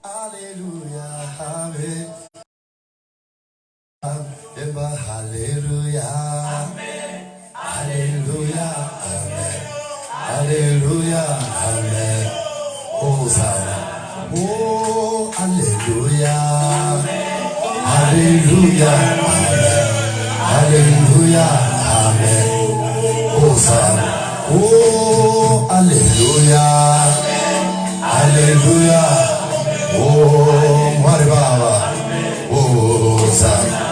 Hallelujah, amen. Hallelujah, hallelujah, amen. Hallelujah, amen. Hosanna, oh, hallelujah, hallelujah, amen. Hallelujah, amen. Hosanna, oh, hallelujah, hallelujah, oh, Mari Baba, Hosanna.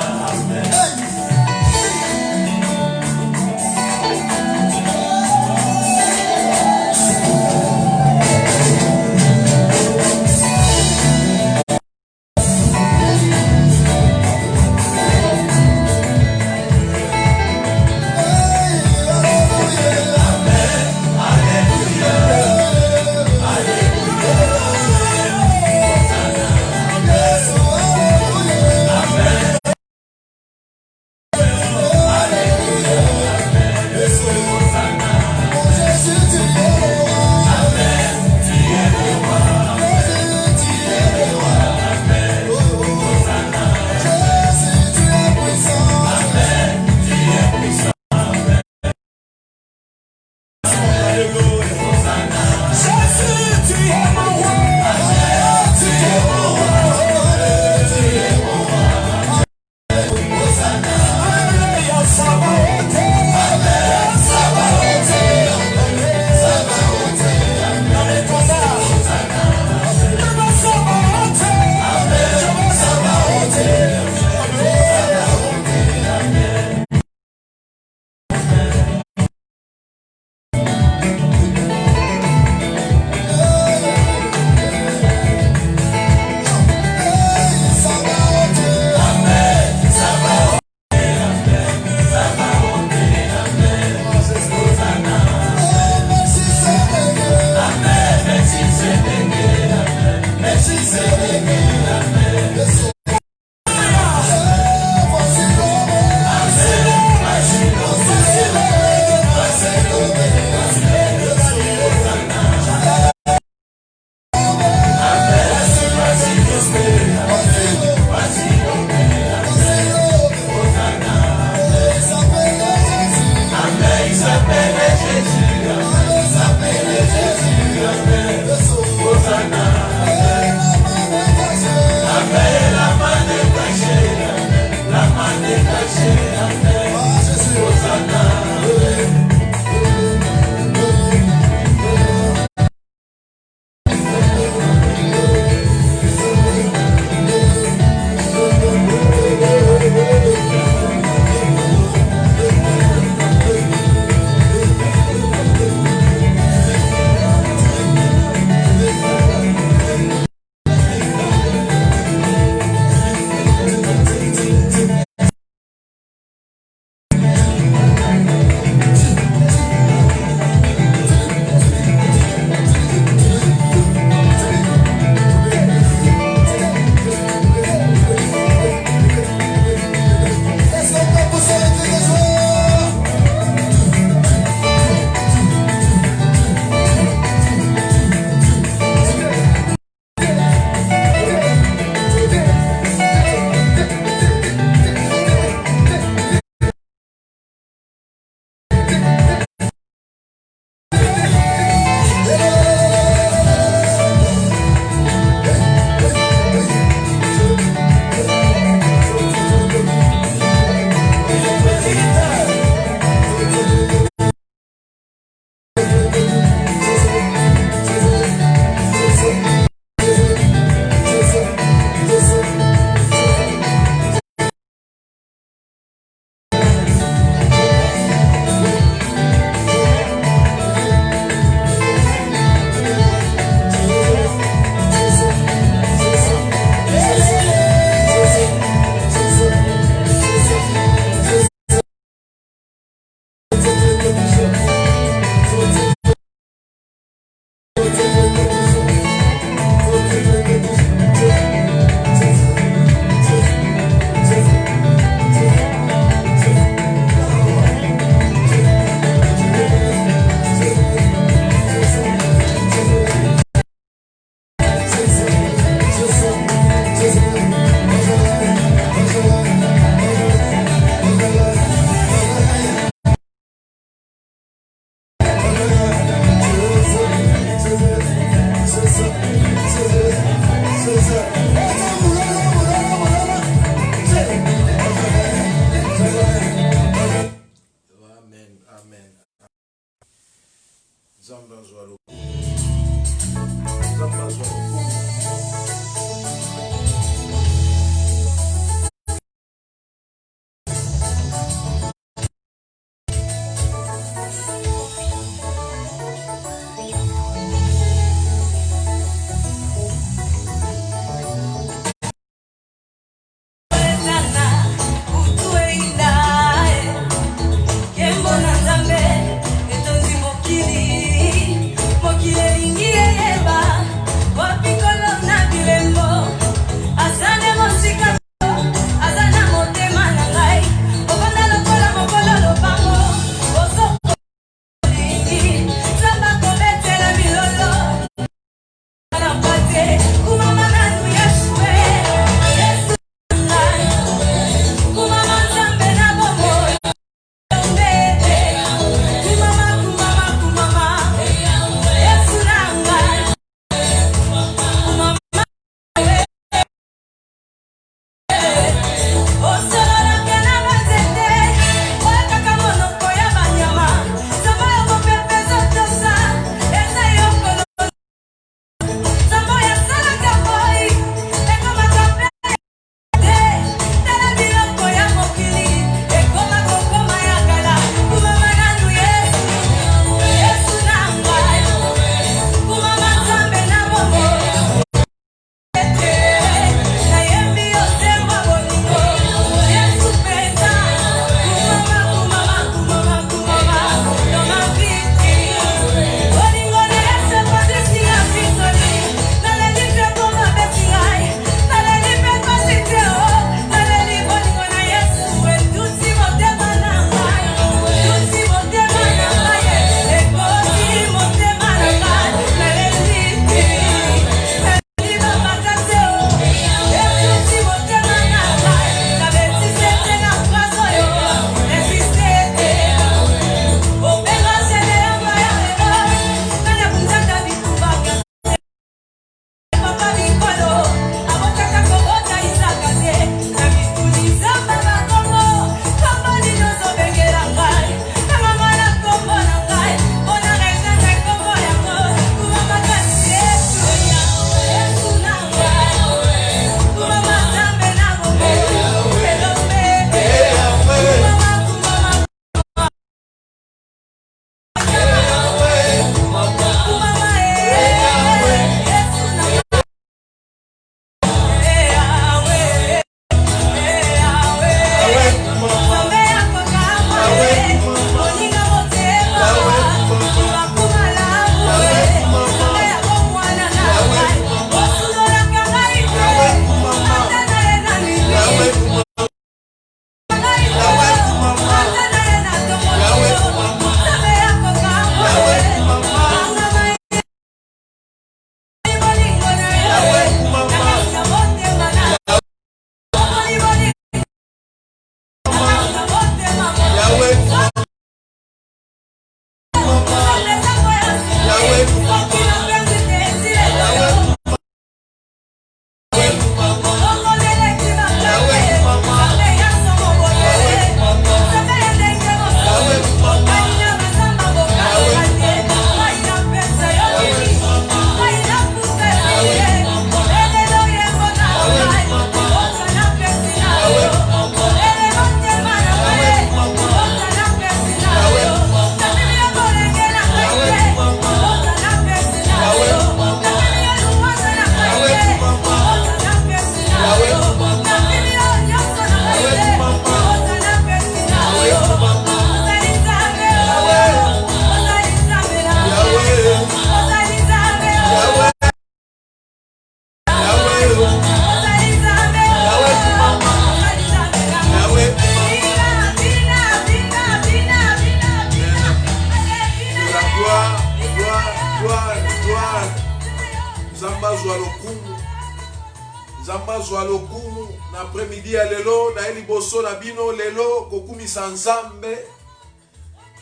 Zamba Zwalokumu, l'après-midi à lelo, na eliboso na bino lelo, kokumi sanzambe,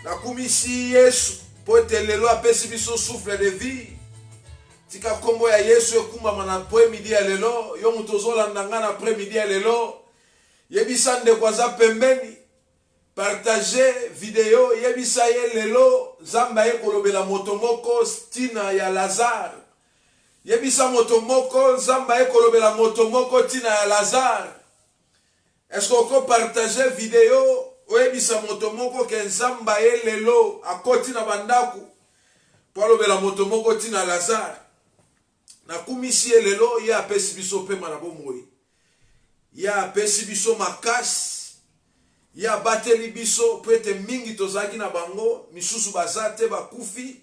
na kumisi Yesu, poete lelo apesi biso souffle de vie. Tika kombo ya Yesu ekumba mana après-midi à lelo, yo mutozola ndanga na après-midi à lelo, yebisa ndeko aza pembeni, partager vidéo, yebisa ye lelo, zamba ye kolobela motomoko, stina ya Lazare. Yebisa motomoko, zamba ye kolobela motomoko, tina ya Lazare. Est-ce qu'on peut partager vidéo, yebisa motomoko, ke zamba ye lelo, akoti na bandaku, po lobela motomoko, tina ya Lazare. Na kumisi ye lelo, ye apesi biso pema na bomoi. Ye apesi biso makasi. Ya bateli biso pwete mingi tozaki na bango, misusu bazate bakufi,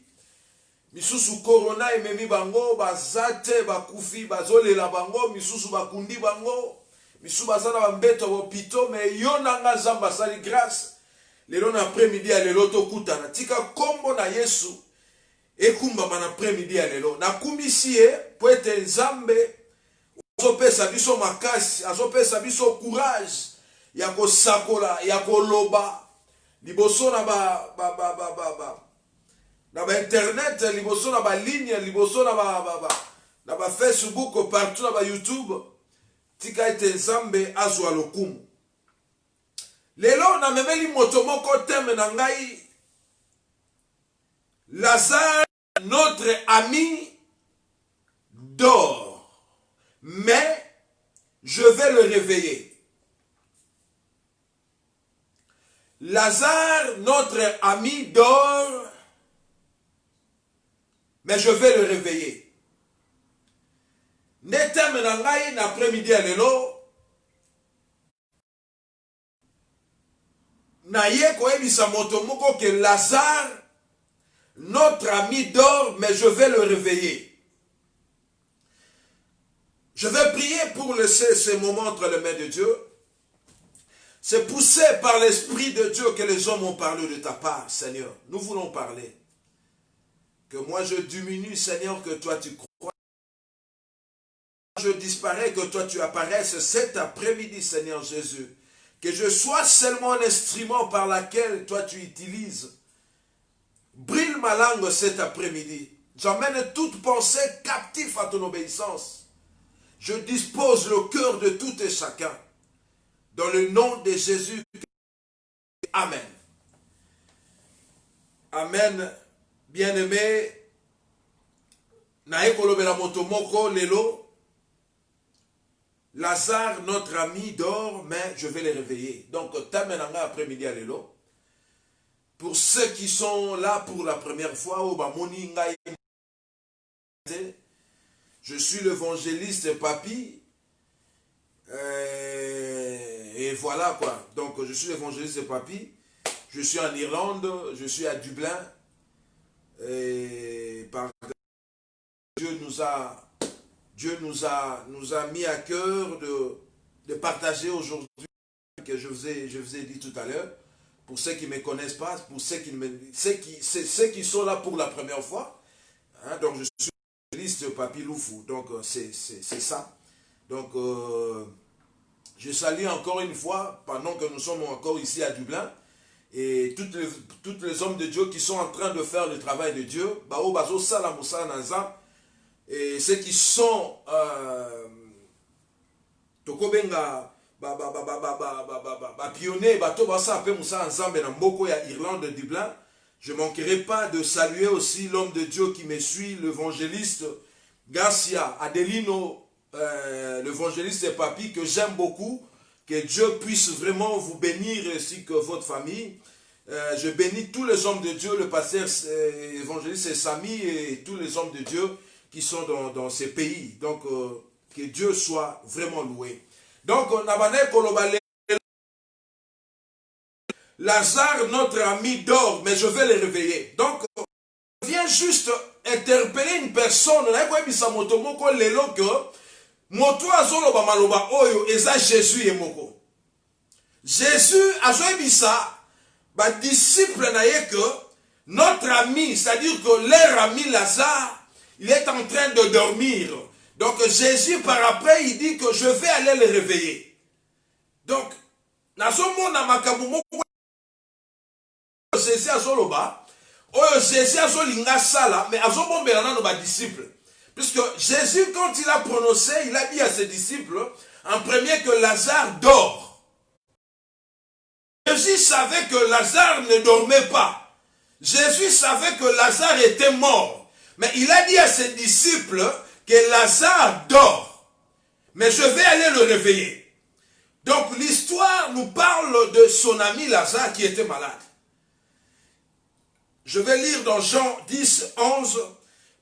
misusu corona ememi bango, bazate bakufi, bazolela bango, misusu bakundi bango, misusu bazana bambeto bopito, me yonanga zamba sali grâce, lelo na après-midi ya lelo tokutana, tika kombo na Yesu, ekumba mana après-midi ya lelo, na kumisiye pwete nzambe, azopesa biso makasi, azopesa biso courage, ya ko sakola, ya ko loba, liboso na ba internet, liboso na ba ligne, liboso na ba Facebook, partout na ba YouTube, tika ite nzambe azwa lokumu. Lelo na memeli motomoko teme na ngai, Lazare, notre ami, dort, mais je vais le réveiller. Lazare, notre ami, dort, mais je vais le réveiller. Netem nangai n'après-midi à lelo, na ye koebisa motomoko que Lazare, notre ami, dort, mais je vais le réveiller. Je vais prier pour laisser ce moment entre les mains de Dieu. C'est poussé par l'Esprit de Dieu que les hommes ont parlé de ta part, Seigneur. Nous voulons parler. Que moi je diminue, Seigneur, que toi tu crois. Je disparais, que toi tu apparaisses cet après-midi, Seigneur Jésus. Que je sois seulement un instrument par lequel toi tu utilises. Brille ma langue cet après-midi. J'emmène toute pensée captive à ton obéissance. Je dispose le cœur de tout et chacun. Dans le nom de Jésus. Amen. Amen. Bien-aimé. Nae kolobela motomoko lelo. Lazare, notre ami, dort, mais je vais le réveiller. Donc, tamenanga après-midi à lelo. Pour ceux qui sont là pour la première fois, je suis l'évangéliste Papi. Et voilà quoi. Donc je suis l'évangéliste Papi. Je suis en Irlande. Je suis à Dublin. Et par Dieu nous a mis à cœur de partager aujourd'hui que je vous ai dit tout à l'heure. Pour ceux qui ne me connaissent pas, pour ceux qui sont là pour la première fois. Hein, donc je suis l'évangéliste Papi Loufou. Donc c'est ça. Donc je salue encore une fois, pendant que nous sommes encore ici à Dublin, et toutes les hommes de Dieu qui sont en train de faire le travail de Dieu, et ceux qui sont pionniers, Irlande, Dublin, je ne manquerai pas de saluer aussi l'homme de Dieu qui me suit, l'évangéliste Garcia Adelino, l'évangéliste Papi, que j'aime beaucoup. Que Dieu puisse vraiment vous bénir ainsi que votre famille. Je bénis tous les hommes de Dieu, le pasteur évangéliste Samy et tous les hommes de Dieu qui sont dans ces pays. Donc, que Dieu soit vraiment loué. Donc, Lazare, notre ami, dort, mais je vais le réveiller. Donc, je viens juste interpeller une personne. Moto azoloba maloba oyo eza Jésus yemoko. Jésus azoebisa ba disciple na ye que notre ami, c'est-à-dire que leur ami Lazare, il est en train de dormir. Donc Jésus par après il dit que je vais aller le réveiller. Donc nazomona makambo moko Jésus azoloba oyo Jésus azolinga sala mais azobombela nano ba disciples. Puisque Jésus quand il a prononcé, il a dit à ses disciples en premier que Lazare dort. Jésus savait que Lazare ne dormait pas. Jésus savait que Lazare était mort. Mais il a dit à ses disciples que Lazare dort. Mais je vais aller le réveiller. Donc l'histoire nous parle de son ami Lazare qui était malade. Je vais lire dans Jean 10, 11,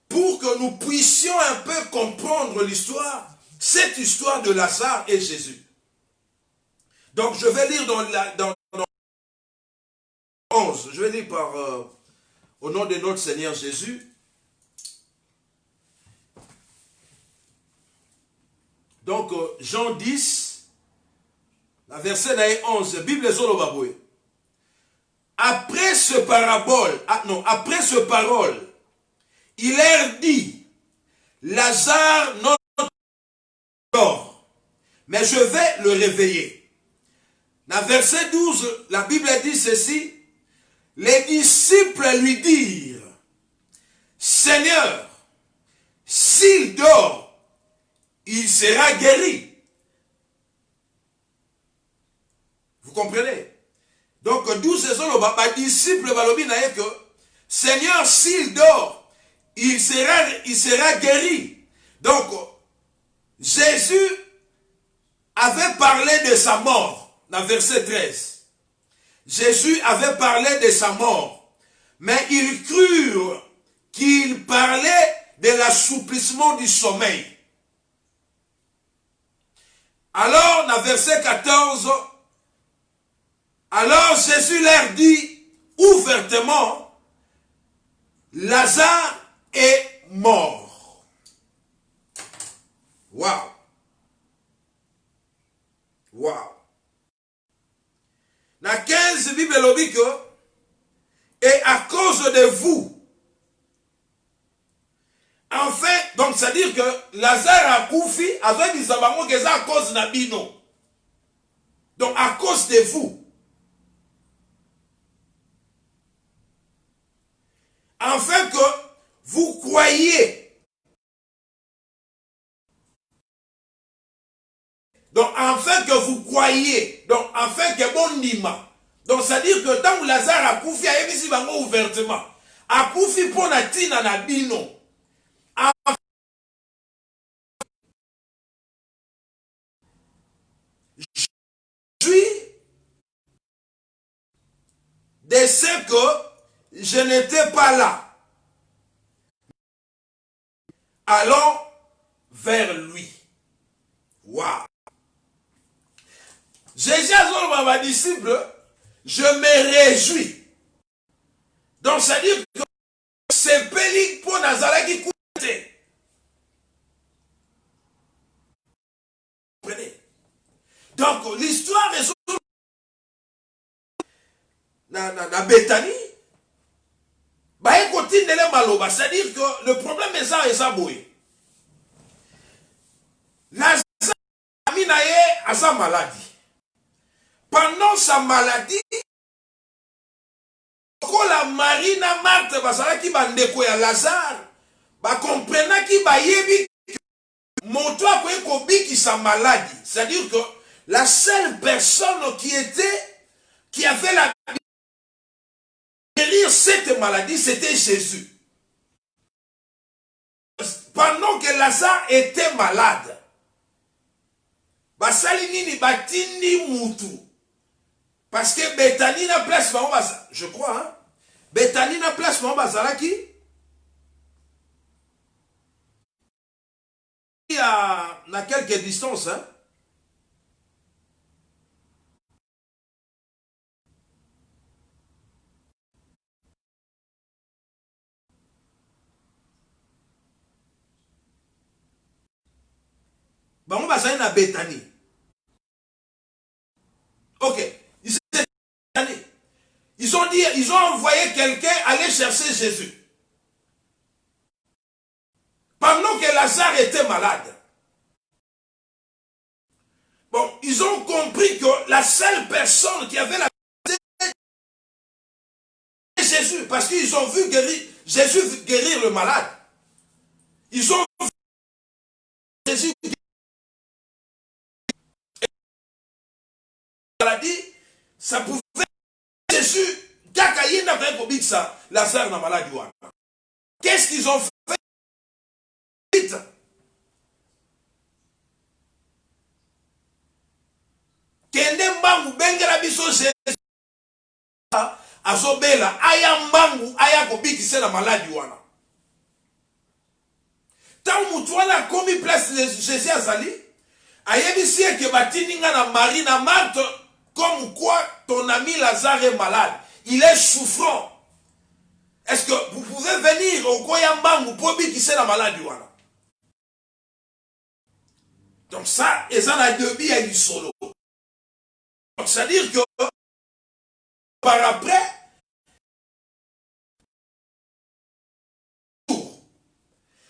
pour que nous puissions un peu comprendre l'histoire, cette histoire de Lazare et Jésus. Donc je vais lire dans 11, je vais lire au nom de notre Seigneur Jésus. Donc Jean 10, la verset 11, Bible Zolobaboué. Après ce parole, il leur dit, Lazare non dort, mais je vais le réveiller. Dans verset 12, la Bible dit ceci, les disciples lui dirent, Seigneur, s'il dort, il sera guéri. Vous comprenez? Donc 12 les disciples balobi na que Seigneur, s'il dort, il sera guéri. Donc Jésus avait parlé de sa mort dans verset 13. Jésus avait parlé de sa mort, mais ils crurent qu'il parlait de l'assouplissement du sommeil. Alors dans verset 14, alors Jésus leur dit ouvertement, Lazare est mort. Waouh. Waouh. Dans 15, Bible dit que, et à cause de vous, enfin, donc c'est-à-dire que Lazare a koufi, avec des abamons qui sont à cause de Bino. Donc à cause de vous. Afin que vous croyiez. Donc, afin que vous croyiez. Donc, afin que bon nima. Donc, c'est-à-dire que tant que Lazare a koufi, a émis bango ouvertement. A koufi pour na tina na bino. Je suis de ce que je n'étais pas là. Allons vers lui. Waouh. Jésus a dit à mes disciples, je me réjouis. Donc, c'est-à-dire que c'est pélique pour Nazareth qui coûte. Comprenez? Donc, l'histoire est sur na Bethanie. C'est-à-dire que le problème est ça et ça bouille. Lazare a sa maladie. Pendant sa maladie, quand la Marina Marthe qui bandeko ya Lazare, comprena qui yebi mon toit qui sa maladie. C'est-à-dire que la seule personne qui avait la guérir cette maladie, c'était Jésus. Pendant que Lazare était malade, Basalinini batindi mutu. Parce que Bethanie n'a place, je crois, hein? Bethanie n'a place, qui? Il y a quelques distances, hein? Bon, on va Bethanie. Ok. Ils ont envoyé quelqu'un aller chercher Jésus. pendant que Lazare était malade. Bon, ils ont compris que la seule personne qui avait la Jésus, parce qu'ils ont vu Jésus guérir le malade. Ils ont vu Jésus guérir la maladie, ça pouvait Jésus, Lazare na maladie. Qu'est-ce qu'ils ont fait? Vite. Kende mbangu bengela biso Jésus. Azobela aya mbangu aya kobikisa na maladi wana. Tant mutu wana komi place Jésus azali, ayebisi ke batini nga na Marie na Marthe comme quoi ton ami Lazare est malade, il est souffrant. Est-ce que vous pouvez venir au koya mbangu pour bikisa na maladi wana? Donc ça, ils en a deux billes à du solo. Donc c'est-à-dire que par après,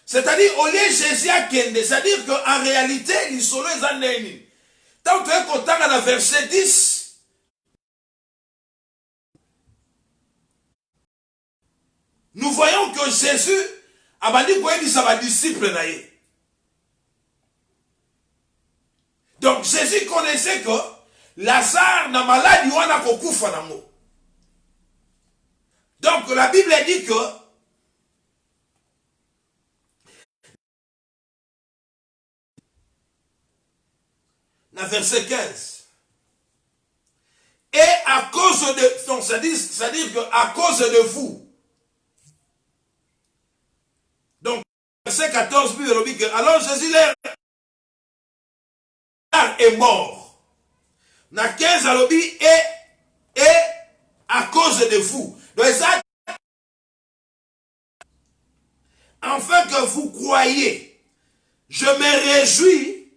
c'est-à-dire, au lieu Jésus a kende, c'est-à-dire qu'en réalité, les solos sont nés. Tant que quand on a dans verset 10, nous voyons que Jésus a dit qu'il y a des disciples. Donc Jésus connaissait que Lazare n'a maladie ou n'a pas koufa nango. Donc la Bible dit que dans verset 15, et à cause de, donc c'est-à-dire qu'à cause de vous, donc verset 14, alors Jésus est mort. Dans 15, et à cause de vous. Donc ça, afin que vous croyez, je me réjouis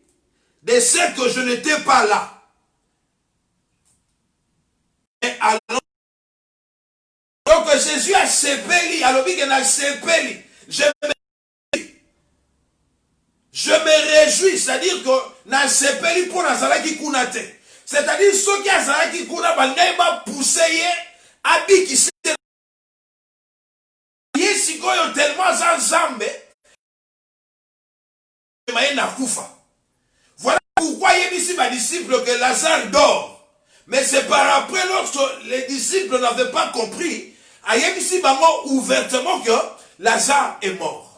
de ce que je n'étais pas là. Et alors, donc Jésus a sepeli, alors qu'il a sepeli, je me réjouis, c'est-à-dire que na sepeli pour nazalaki kunate. C'est-à-dire ceux qui azalaki kuna bangaïba poussé abiki yesikoyo tellement zanzambe maïna kufa. Voilà pourquoi il y a ici ma disciple que Lazare dort. Mais c'est par après lorsque les disciples n'avaient pas compris, il y a ici ouvertement que Lazare est mort.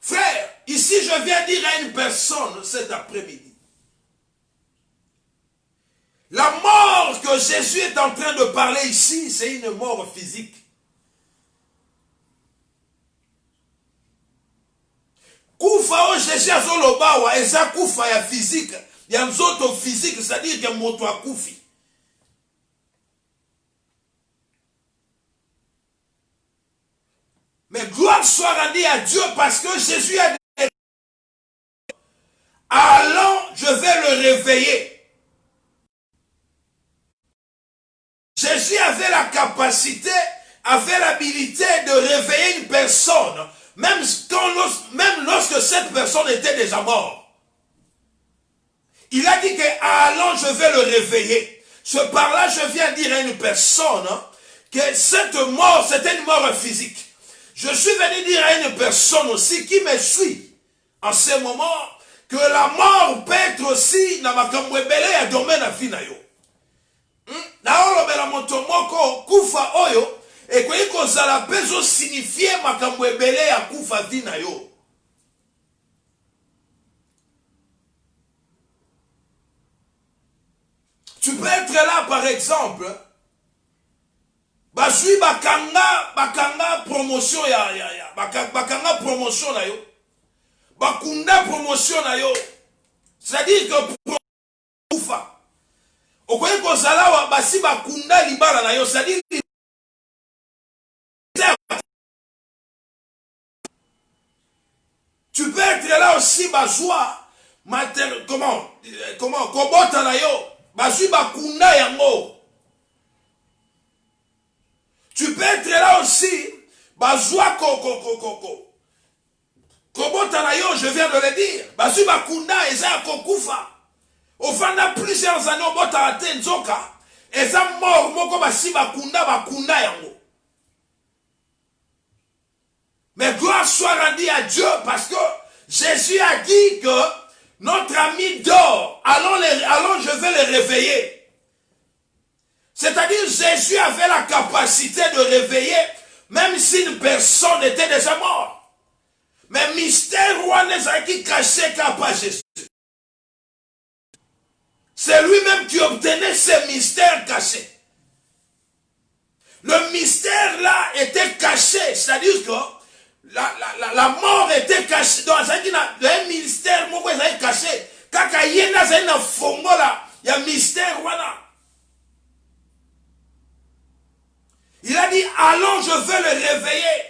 Frère, ici je viens dire à une personne cet après-midi. La mort que Jésus est en train de parler ici, c'est une mort physique. Kufa o Jésus azolobawa eza kufa ya physique, ya nzoto physique, c'est-à-dire que moto akufi. Mais gloire soit rendue à Dieu parce que Jésus a dit, allons, je vais le réveiller. Jésus avait la capacité, avait l'habilité de réveiller une personne, même lorsque cette personne était déjà morte. Il a dit que, allons, je vais le réveiller. Par là, je viens dire à une personne que cette mort, c'était une mort physique. Je suis venu dire à une personne aussi qui me suit en ce moment que la mort peut être aussi na makambo ebele ya domaine na vie na yo. Na olobela moto moko kufa oyo ekoyi kozala pezo signifier makambo ebele ya kufa vie na yo. Tu peux être là par exemple. Basui bakanga promotion bakanga promotion na yo. Bakunda promotion na yo. C'est-à-dire que pour kufa. Okoye kozala wa basi bakunda libala na yo, c'est-à-dire tu peux être là aussi bazwa comment kobota na yo. Basui bakunda yango. Tu peux être là aussi bazwa kobota na yo, je viens de le dire. Bazwi bakunda eza ya kokufa. Ofanda plusieurs années obota ate nzoka, eza mort moko basi bakunda yango. Mais gloire soit rendue à Dieu parce que Jésus a dit que notre ami dort, allons je vais le réveiller. C'est-à-dire Jésus avait la capacité de réveiller même si une personne était déjà morte. Mais mystère roi qui cachait qu'à Jésus. C'est lui-même qui obtenait ce mystère caché. Le mystère là était caché, c'est-à-dire que la mort était cachée. Donc, ça dit un mystère, pourquoi ça est caché? Kaka yena ça na fongo là, il y a mystère voilà. Il a dit allons, je vais le réveiller.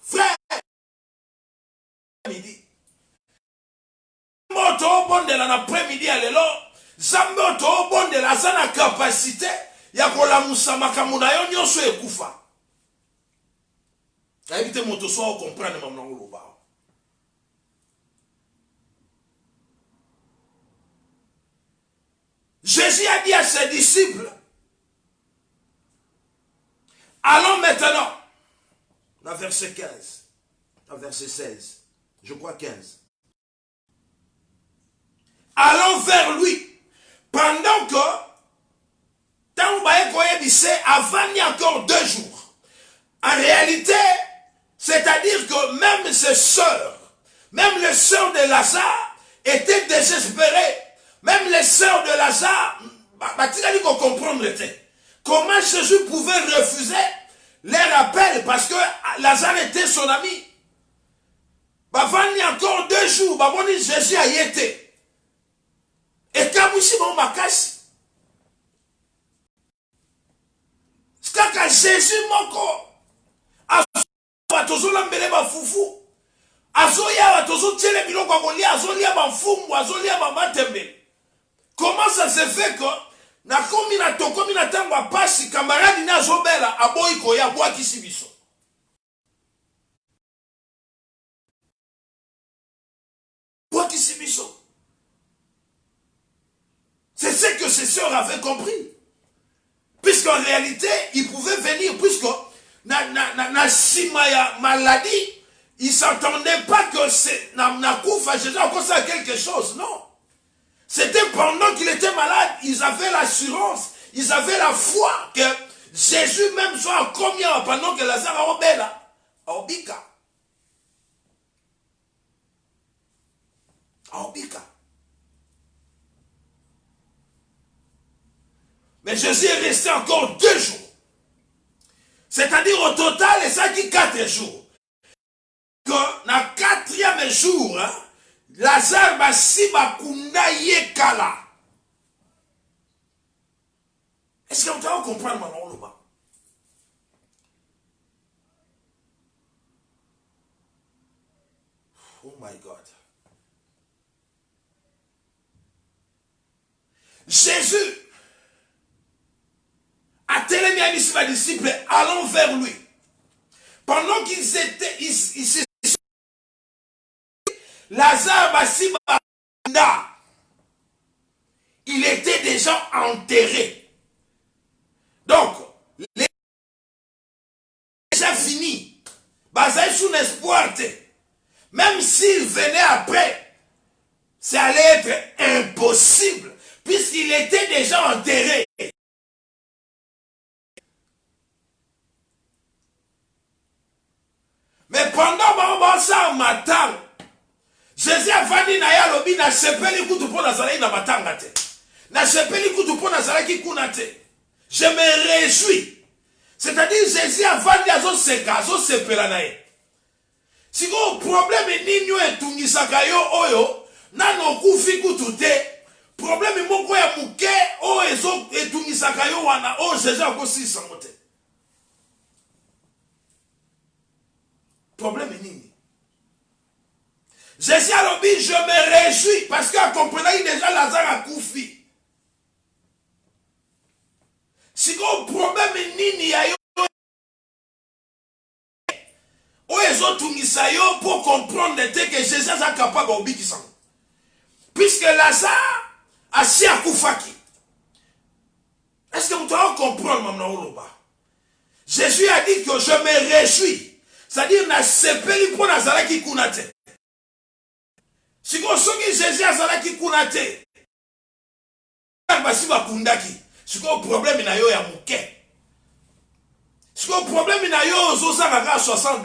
Frère, midi. Moto bon de l'après-midi à l'élo, Zamboto bon de la sana capacité, ya kola musamaka munayo nyonso ekufa. Évitez mon toso comprendre maintenant le bas. Jésus a dit à ses disciples, allons maintenant, dans verset 15, dans verset 16, je crois 15. Allons vers lui, pendant que, avant il y a encore 2 jours. En réalité, c'est-à-dire que même ses sœurs, même les sœurs de Lazare étaient désespérées. Même les sœurs de Lazare, tu qu'on comprendre comment Jésus pouvait refuser leur appel parce que Lazare était son ami. Il y a encore 2 jours, Jésus a y été. Et quand aussi bon makasi, c'est quand Jésus moko atozola mbele ba fufu azoya atozo tele biloko kolia azolia ba fumbu azolia ba matembe. Comment ça se fait que na komi na tango pasi camarade na azobela aboyi koya bwa kisibiso. Bwa kisibiso. C'est ce que ses sœurs avaient compris. Puisqu'en réalité, ils pouvaient venir, puisque na simaya maladie, ils ne s'entendaient pas que c'est na koufa, Jésus a pensé à quelque chose, non. C'était pendant qu'il était malade, ils avaient l'assurance, ils avaient la foi que Jésus même soit en combien pendant que Lazare a obéla, a obika. A obika. Mais Jésus est resté encore 2 jours. C'est-à-dire au total, et ça dit 4 jours. Que dans le 4e jour, hein, Lazare basi bakunda yekala. Est-ce que vous allez comprendre maintenant le bas? Oh my God. Jésus a télé mis ses disciples, allons vers lui. Pendant qu'ils étaient, Lazare Basibanda, il était déjà enterré. Donc, déjà fini. Basé sous l'espoir. Même s'il venait après, ça allait être impossible, puisqu'il était déjà enterré. Mais pendant ça matin, Jésus a dit na lobi na sepeli kutu po nazalaki na matanga te. Na sepeli kutu po nazalaki kuna te. Je me réjouis. C'est-à-dire Jésus a dit azo seka, azo sepela na ye. Si go problème ninyo etungisaka yo oyo, nano kufi kutu te. Problème moko ya muke o ezo etungisaka yo wana o Jésus akosisa mote. Problème nini? Jésus a dit, je me réjouis parce qu'à comprenez déjà Lazare a koufi. Si vous problème nini ya yo Sayo pour comprendre que Jésus est capable de obéir. Puisque Lazare a si à Koufaki. Est-ce que vous devez comprendre, Maman? Jésus a dit que je me réjouis. C'est-à-dire, na sepeli pour Nazara qui kunate. Si vous savez Jésus a Zara qui kunate, si vous problème na yo ya mouke. Si vous problème na yo zoza à $60.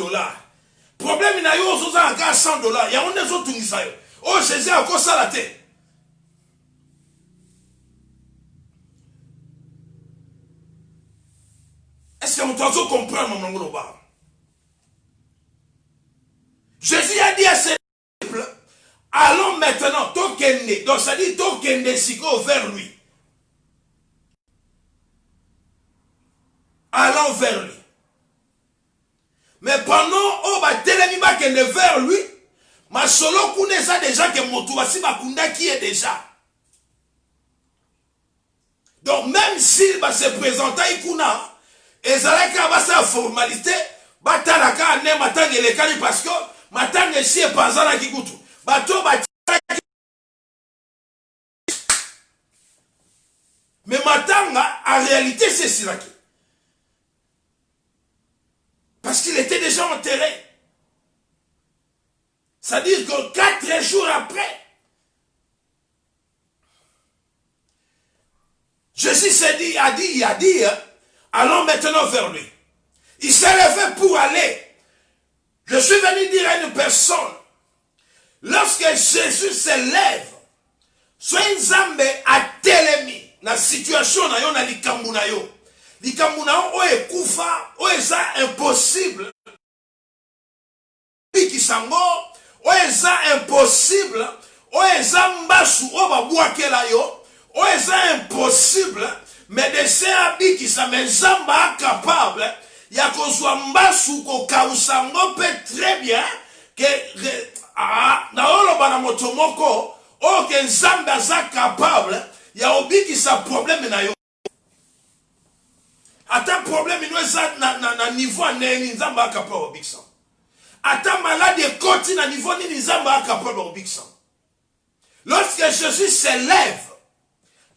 Problème na yo zoza à $100. Il y a un des autres qui oh Jésus a encore ça la tête. Est-ce que vous devez comprendre mon nom? Jésus a dit à ses disciples, allons maintenant, tokende. Donc ça dit tokende siko vers lui. Allons vers lui. Mais pendant on va télémi bakende vers lui, ma solo kuneza déjà que motuasi bakunda qui est déjà. Donc même s'il va se présenter ikuna, ezalaka ba sa formalité, batalaka ne matanga lekali parce que matanga si e panzana kikutu. Bato ba mais matanga en réalité c'est silaki. Parce qu'il était déjà enterré. C'est-à-dire que 4 jours après, Jésus a dit, allons maintenant vers lui. Il s'est levé pour aller. Je suis venu dire à une personne, lorsque Jésus se lève, soit une zambe a telemi, la situation na yo na likambu na yo. Likambu na yo oye kufa, oye za impossible. Kisango, oye za impossible, oye za mbasu oba buakela yo, oye za impossible, mais de se abiki sa mezamba capable, ya kozwa mbasu ko kausango peut très bien que na oloba na motomoko o ke nzamba za capable ya obiki sa problème na yo. Ata problème ino za na niveau neni nzamba capable obiki sa. Ata malade koti na niveau nini nzamba capable obiki sa. Lorsque Jésus se lève,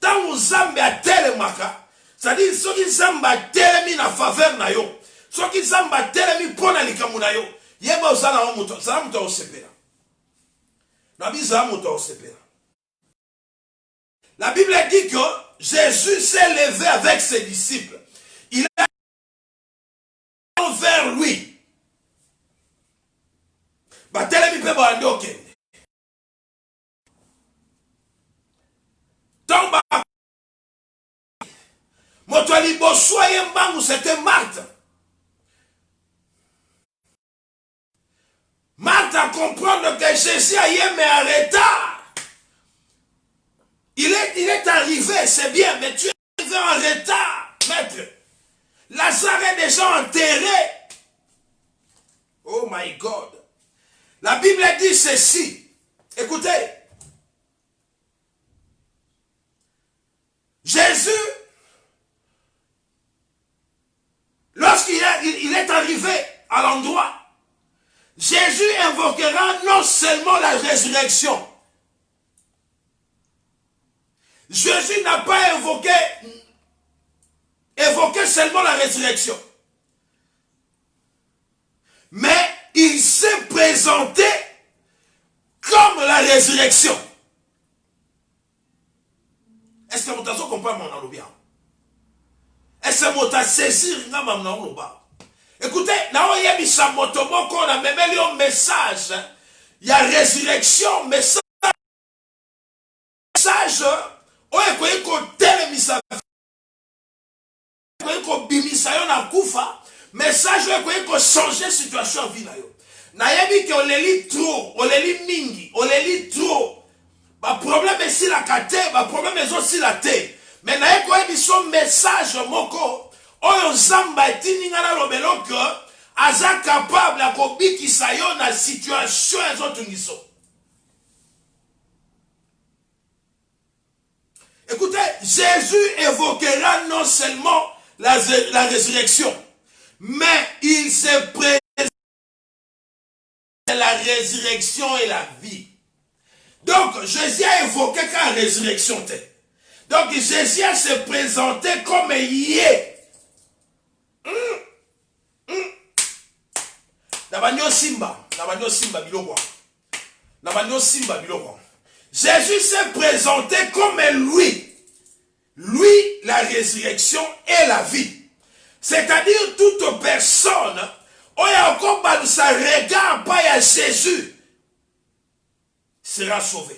tant nzambe a telemaka, c'est-à-dire ceux qui nzambe a telemi na faveur na yo. Ceux qui zamba telemi pona likamu na yo, yeba uzana wa muto, zana muto osepera. Nabi zana muto osepera. La Bible dit que Jésus s'est levé avec ses disciples. Il a vers lui. Ba telemi pe ba ando kende. Tomba. Moto alibo soye mbangu c'était Marthe. Marthe a comprendre que Jésus a eu mais en retard. Il est arrivé, c'est bien, mais tu es arrivé en retard, maître. Lazare est déjà enterré. Oh my God. La Bible dit ceci. Écoutez. Jésus, lorsqu'il est arrivé à l'endroit, Jésus invoquera non seulement la résurrection. Jésus n'a pas évoqué seulement la résurrection. Mais il s'est présenté comme la résurrection. Est-ce que vous avez compris mon alobia? Est-ce que vous avez saisi mon alobia? Écoutez, là où il y a mis sa motomoko, on a même un message. Il y a résurrection, message. Message, on a dit qu'on télémisa. On a dit qu'on bimisa yon a koufa. Message, on a dit qu'on change situation en vie. Na yebi qu'on les lit trop, on les lit mingi, on les lit trop. Ba problème est si la kate, ba problème est aussi la te. Mais na yebi son message moko. Oyo zamba etininga na lobelo que aza capable à kobikisa yo na situation ezotungiso. Écoutez, Jésus évoquera non seulement la résurrection, mais il se présente la résurrection et la vie. Donc, Jésus a évoqué la résurrection. Donc, Jésus a se présenté comme il est. Jésus s'est présenté comme lui. Lui, la résurrection et la vie. C'est-à-dire toute personne, où il y a encore ça regarde pas à Jésus, sera sauvé.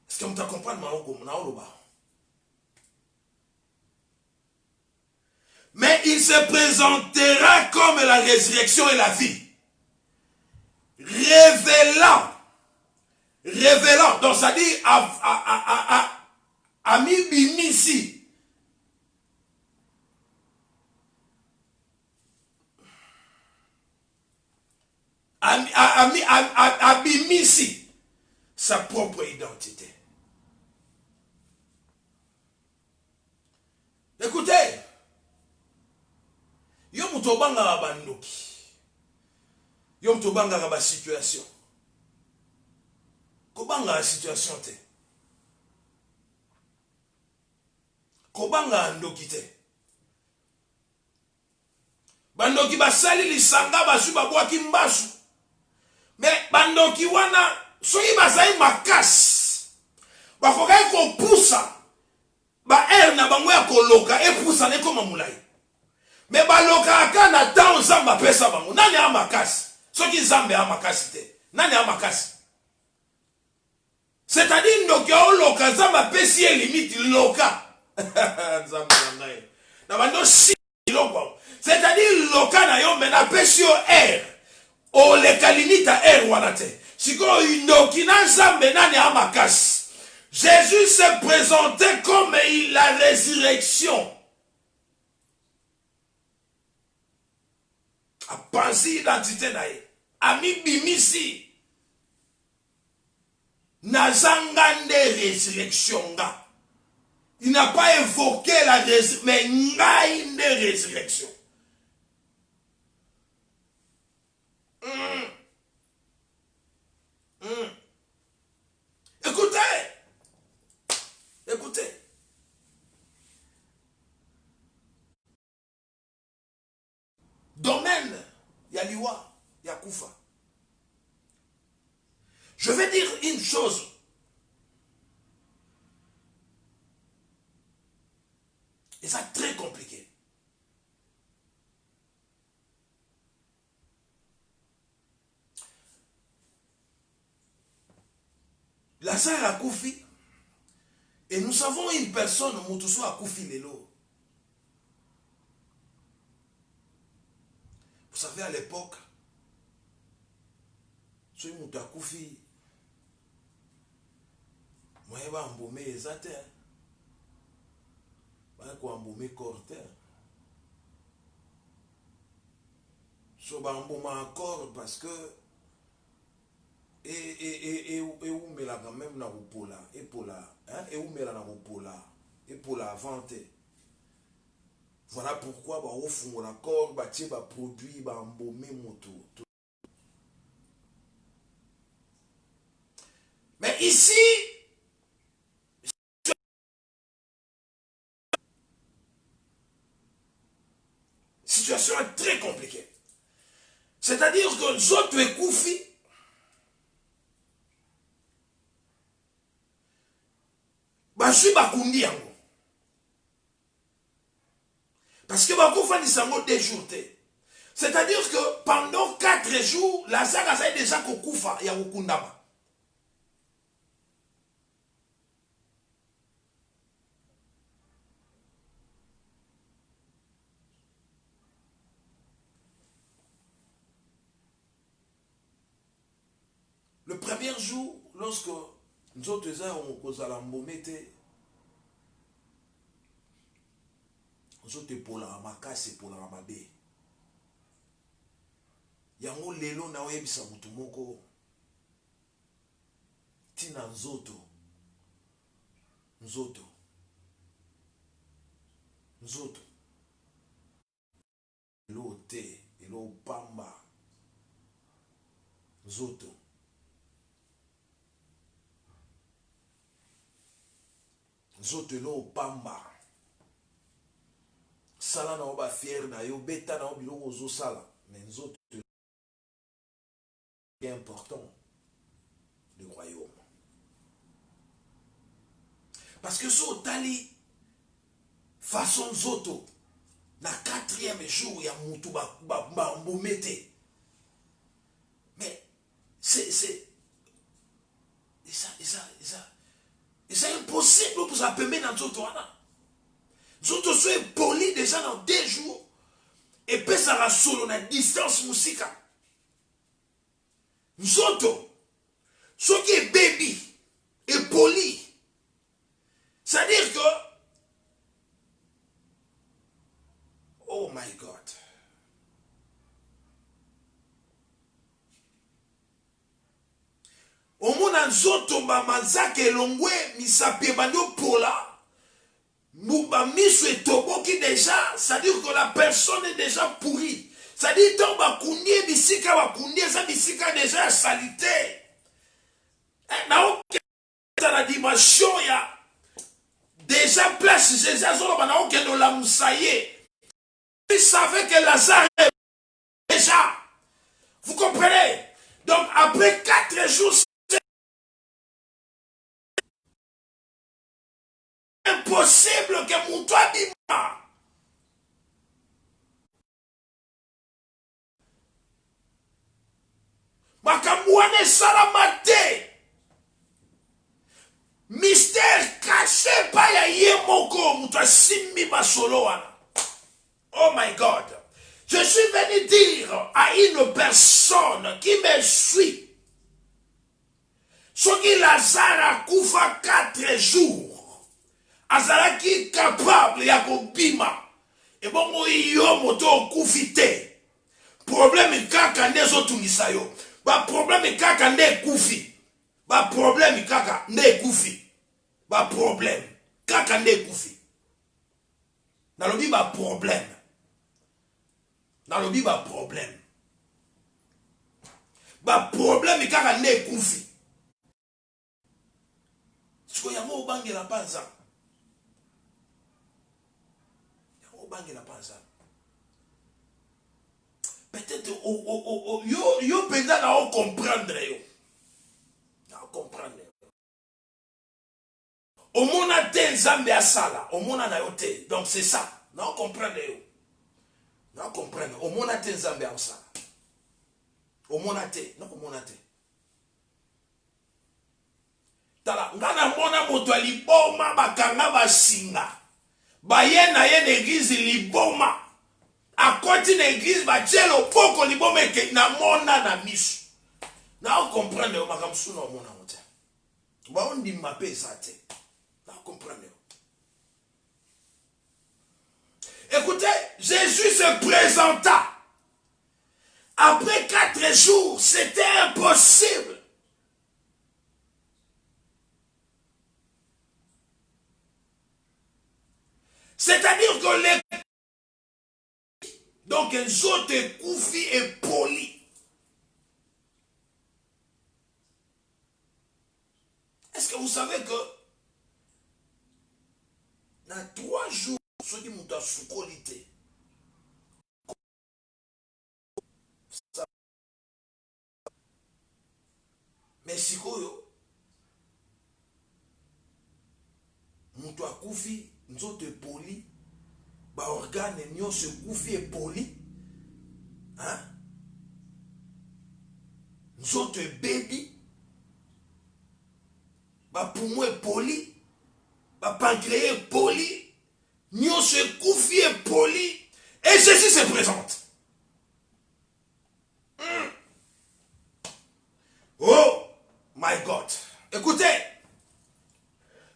Est-ce que vous comprenez ma? Mais il se présentera comme la résurrection et la vie. Révélant, donc ça dit ami bimisi. Abimisi sa propre identité. Écoutez, yo mutobanga bandoki. Yo mutobanga ba situation. Kobanga la situation te. Kobanga ndoki te. Bandoki basali lisanga basu babwaki mbasu. Mais bandoki wana soki bazali makasi. Bakokai ko poussa. Ba na bango ya koloka e poussa ne koma mulai. Mais baloka aka na temps zamba pesa bango. Nani a makasi? Soki zambe a makasi te. Nani a makasi? C'est-à-dire ndoki a loka zamba pesi e limite loka. Zamba ngai. Na bando si loko. C'est-à-dire loka na yo mena pesi yo o le kalimita wana te. Siko ndoki na zambe nani a makasi. Jésus s'est présenté comme la résurrection. A penser l'identité naïe. Ami bimisi. Nazangande résurrection. Il n'a pas évoqué la résurrection, mais une résurrection. Écoutez. Domaine, Yaliwa, Yakoufa. Je vais dire une chose. Et ça très compliqué. Lazare a Koufi. Et nous savons une personne, Moutoussou a Koufi Lelo. Vous savez, à l'époque, ce Moutou a Koufi, moi, je vais embaumer les athées. Je vais embaumer les corps. Je vais embaumer encore parce que et où me la quand même na rupola et pour la hein et où me la na rupola et pour la vente. Voilà pourquoi bah au fond l'accord bah tiens bah produit bah embaumer moto. Mais ici situation est très compliquée. C'est-à-dire que Zoto et Koufi Basu bakundi yango. Parce que Bakoufa ni sango déjourté. C'est-à-dire que pendant 4 jours, la saga a déjà Koufa ya Kundama. Le premier jour, lorsque nous autres ont causé la mbomete, nous autres pour la makasi pour la mabe. Yango lelo na webisa mutumoko tina nzoto nzoto elo te elo pamba nzoto nzoto elo pamba sala na oba fier na yo beta na obiloko ozo sala mais nzoto est important le royaume parce que so tali façon nzoto na 4e jour ya mutu ba mbomete mais c'est impossible pour ça permettre dans nzoto wana nzoto so poli déjà dans 2 jours et puis ça va solo na distance musika nzoto so qui est baby et poli c'est-à-dire que oh my God. Omona nzoto manzaka elongwe misapi bando pola. Mouba miso etoboki déjà, c'est-à-dire que la personne est déjà pourrie. C'est-à-dire que bakunie bisika bakunie ça bisika déjà salité. Na ok la dimension ya déjà place déjà zolo bana ok no la musaye. Il savait que Lazare est déjà. Vous comprenez? Donc après 4 jours, c'est impossible que mon toit bima. Makamouane salamate. Mystère caché par Yemoko, Mouta Simbi Masoloana. Oh my God. Je suis venu dire à une personne qui me suit. Ce qui Lazare a koufa 4 jours. Azalaki capable ya kobima. Et bon mo yo moto koufite. Problème kaka ndezo tungisa yo. Ba problème kaka nde koufi. Ba problème kaka nde koufi. Ba problème kaka nde koufi. Nalobi ba problème. Dans le Bible, problème. Bah problème est quand on est koufi. Ce qu'il y a au banque la panza. Au banque la panza. Peut-être yo peut-être à comprendre yo. À comprendre. Au monde a tel zambe à sala, au monde a yote. Donc c'est ça. Non comprendre yo. Non, comprenez. Au monde a été Zambé en ça. Au monde a été. Non, au monde a été. Tala, ngana mona moto liboma bakanga basinga. Baye na ye l'église liboma. A côté l'église ba tchelo poko liboma ke na mona na misu. Na on comprendre o makamsu na mona moto. Ba on dit mapé ça te. Na comprendre. Écoutez, Jésus se présenta. Après 4 jours, c'était impossible. C'est-à-dire que les... Donc, un autres koufi et poli. Est-ce que vous savez que dans 3 jours, ceux qui m'ont sous qualité. Mais si koyo, mutu akufi, nzoto poli, ba organe nyo se kufi et poli, hein? Nzoto baby, ba poumon est poli, ba pancréas est poli. Nyo se koufi et poli. Et Jésus se présente. Oh my God. Écoutez.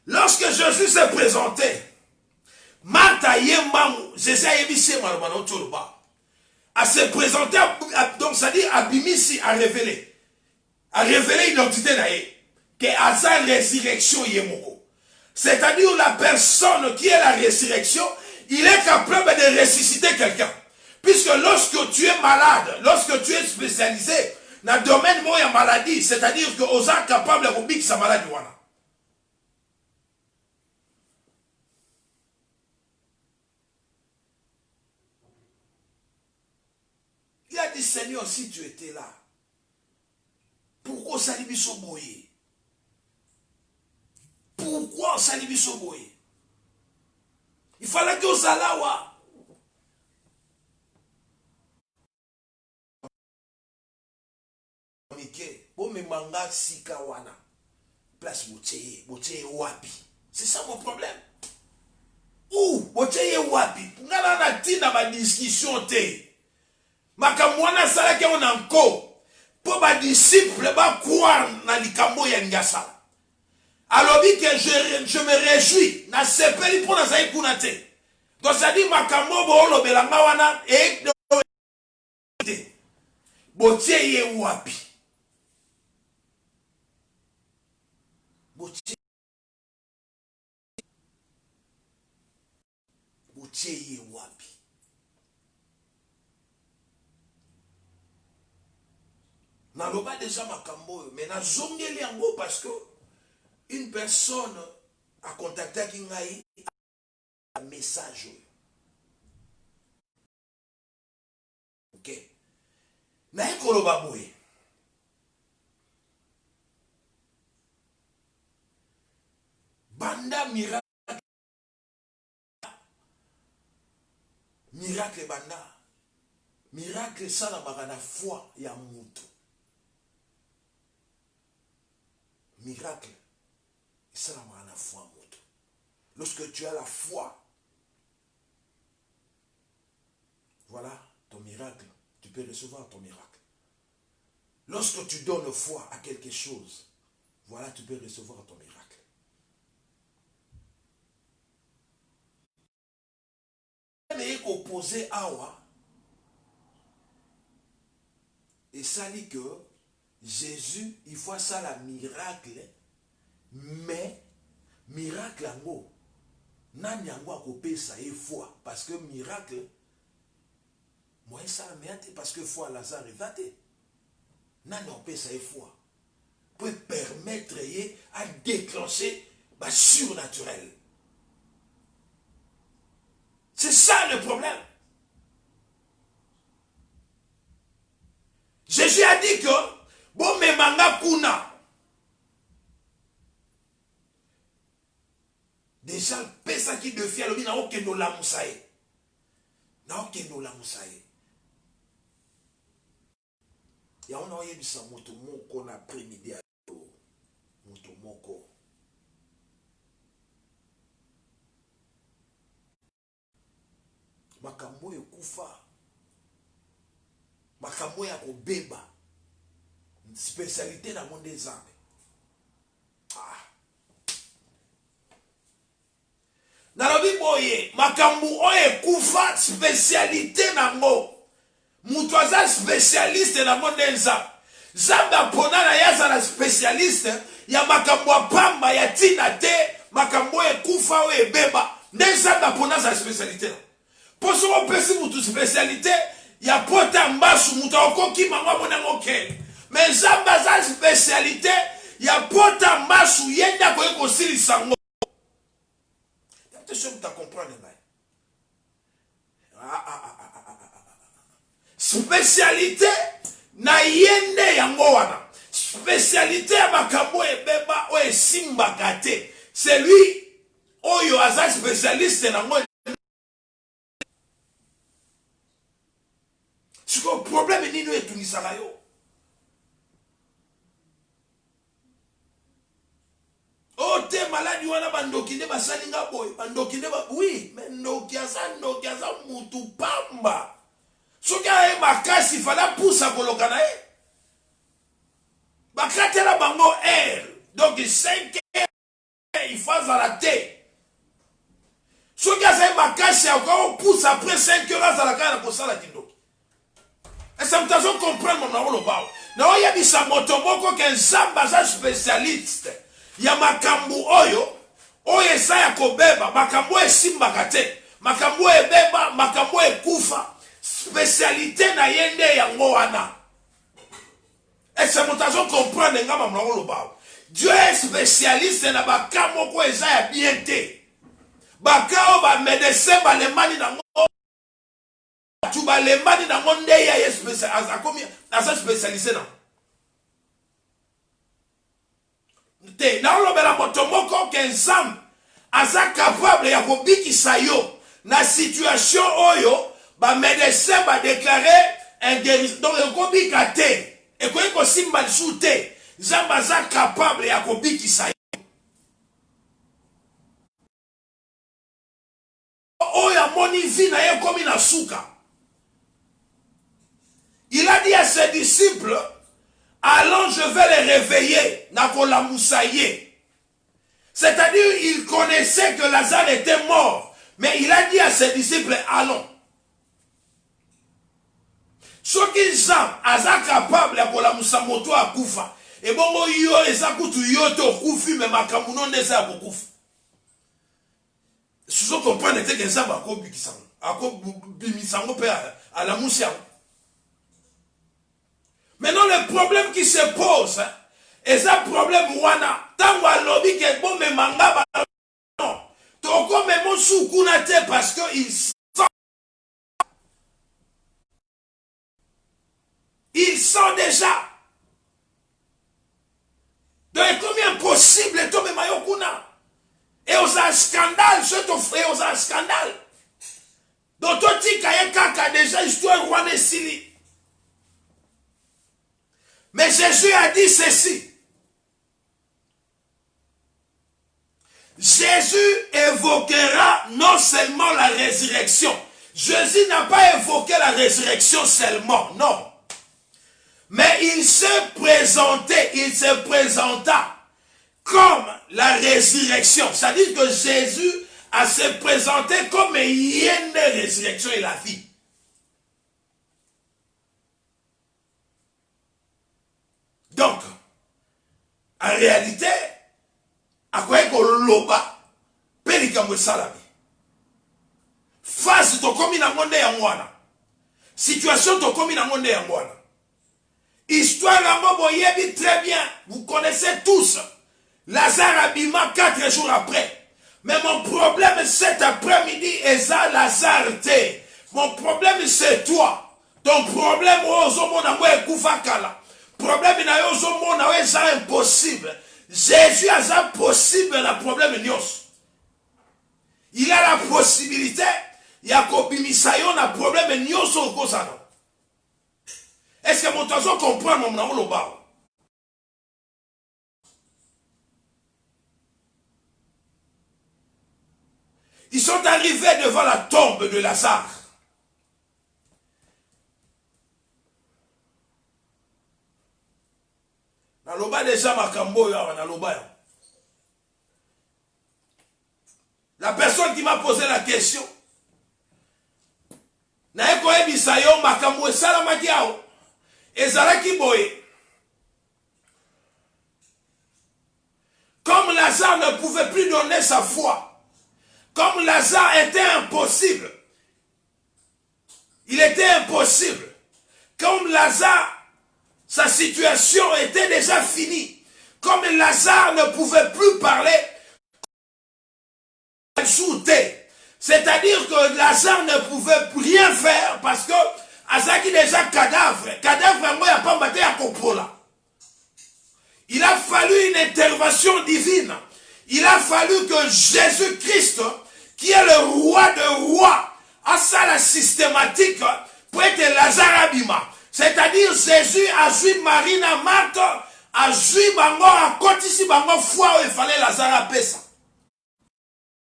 Lorsque Jésus s'est présenté. Martha Yembamu. Jésus a ébissé Malmano Toluba. A se présenter. Donc ça dit Abimisi a révélé. A révélé l'identité d'Aïe. Que à sa résurrection Yemoko. C'est-à-dire la personne qui est la résurrection, il est capable de ressusciter quelqu'un. Puisque lorsque tu es malade, lorsque tu es spécialisé dans le domaine de la maladie, c'est-à-dire que vous êtes capable de vivre sa maladie. Il a dit, Seigneur, si tu étais là, pourquoi ça lui soboyer? Pourquoi ça lui soboyer? Il fallait que vous alliez là. Bon, mais manga sika wana. Place bouteye wapi. C'est ça mon problème. Ou, bouteye wapi. Ngana na tina ma discussion te. Makamwana sala ke on anko. Pour ma disciple ba croire na likambo ya ngasa. Alors que je me réjouis. Na sepeli pour na zai kuna te. Donc ça dit makambo bo lo belanga wana e te. Bouteye wapi. Boutier wapi. Na loba déjà makambo, mais na zongeli yango parce que une personne a contacté Kingai un message. OK. Na ekoloba boye. Banda miracle. Miracle banda. Miracle ça na bagana foi ya mutu. Miracle ça na bagana foi mutu. Lorsque tu as la foi, voilà ton miracle. Tu peux recevoir ton miracle. Lorsque tu donnes foi à quelque chose, voilà tu peux recevoir ton miracle. Mais opposé awa et ça dit que Jésus il faut ça la miracle mais miracle ango nani yango akopesa e foi parce que miracle moi ça mais parce que foi Lazare vaté nani opesa e foi peut permettre à déclencher ba surnaturel. C'est ça le problème. Jésus a dit que bon me manga kuna. Déjà pesa qui de fier le na okendo la musaye. Na okendo la musaye. Ya on a yebisa moto moko na après-midi à moto moko. Makambo ekufa makambo ya kobeba spécialité na monde zambe na lobi boye makambo oyo ekufa spécialité nango mutu aza spécialiste na monde zambe zambe apona na yaza na spécialiste ya makambo apamba ya tina te makambo ekufa oyo ebeba nde zambe apona za spécialité na pour ce qu'on peut si votre spécialité, il y a pas de masse, il y a pas de mais ça, spécialité, il y a pas de masse, il y a pas de sango. Attention, tu comprends, spécialité, na yende yango wana. Spécialité ya makambo ebeba o simba kate. C'est lui, oyo aza spécialiste na ngo. Ce que le problème est nino et tout nisalayo. Oh, t'es malade, you wanna bandokine basalinga boy. Bandokine ba, oui, mais ndokiaza mutu pamba. Ce qui a makasi, il fallait pousser à kolokana. Bakate la bango air. Donc 5 heures, il faut à la thé. Ce qui a makasi, encore pousse après 5 heures à la canne pour ça la tindo. Et ça me t'a comprendre mon rôle. Non, il y a des samotoboko qui est un spécialiste. Il y a makambu oyo, oyo esa ya kobeba, makambu e simba kate, makambo ebeba, makambo ekufa, spécialité na yende yango wana. Est-ce que vous comprenez Dieu est spécialiste dans baka moko eza ya bien te. Baka o ba médecin ba lemani na ngo. Tu ba lemani na ngo nde ya spécialiste akomi asa spécialisé na. Te na lo bela moto moko ke nzam asa capable ya kobikisa yo na situation oyo ba médecin ba déclarer un guérisseur. Donc kobika te. Et quand il simba soute, Zambaza capable ya kobikisa yo. Oya moni vi na ye komi na suka. Il a dit à ses disciples, allons, je vais les réveiller. Nakola moussaye. C'est-à-dire, il connaissait que Lazare était mort. Mais il a dit à ses disciples, allons. Ce qui sont capable de musa moto a kufa. Et bon, yo ezakutu yo to kufi mais makamuno neza kufa. Si vous comprenez que ça va kobikisa, akobimisango pe à la musia. Maintenant le problème qui se pose, et ça problème wana, tango alobi ke bon me manga ba non. Toko me mo sukuna te parce que ils sont déjà. Donc, comme impossible, et tombe mayokuna. Et aux un scandale, je t'offre aux un scandale. Donc, toi, tu as déjà histoire ouane sili. Mais Jésus a dit ceci. Jésus évoquera non seulement la résurrection. Jésus n'a pas évoqué la résurrection seulement, non. Mais il se présenta comme la résurrection. C'est-à-dire que Jésus a se présenté comme une résurrection et la vie. Donc, en réalité, à quoi est-ce que l'oba, pélikamwe salabi. Face to komi na monde ya mwana. Situation to komi na monde ya mwana. Histoire à boyebi très bien. Vous connaissez tous. Lazare abima 4 jours après. Mais mon problème cet après-midi est ça Lazare te. Mon problème c'est toi. Ton problème ozomona mwe kufakala. Problème na yo ozomona we ça impossible. Jésus a ça possible na problème nyos. Il a la possibilité yakobimisa yo na problème nyos okozana. Est-ce que mon oiseau comprend mon nom le bas? Ils sont arrivés devant la tombe de Lazare. Naloba déjà makambo ya naloba. La personne qui m'a posé la question, na eko ebisa yo makambo esala makiao. Ezalaki boye. Comme Lazare ne pouvait plus donner sa foi, comme Lazare était impossible, il était impossible. Comme Lazare, sa situation était déjà finie. Comme Lazare ne pouvait plus parler, c'est-à-dire que Lazare ne pouvait plus rien faire parce que Azaki déjà cadavre moi pas maté à Kopola. Il a fallu une intervention divine. Il a fallu que Jésus-Christ, qui est le roi de rois, a ça la systématique pour être Lazare Abima. C'est-à-dire Jésus a joué Marina Marthe, a joué bango, a kotisi bango foi où il fallait Lazare Pesa.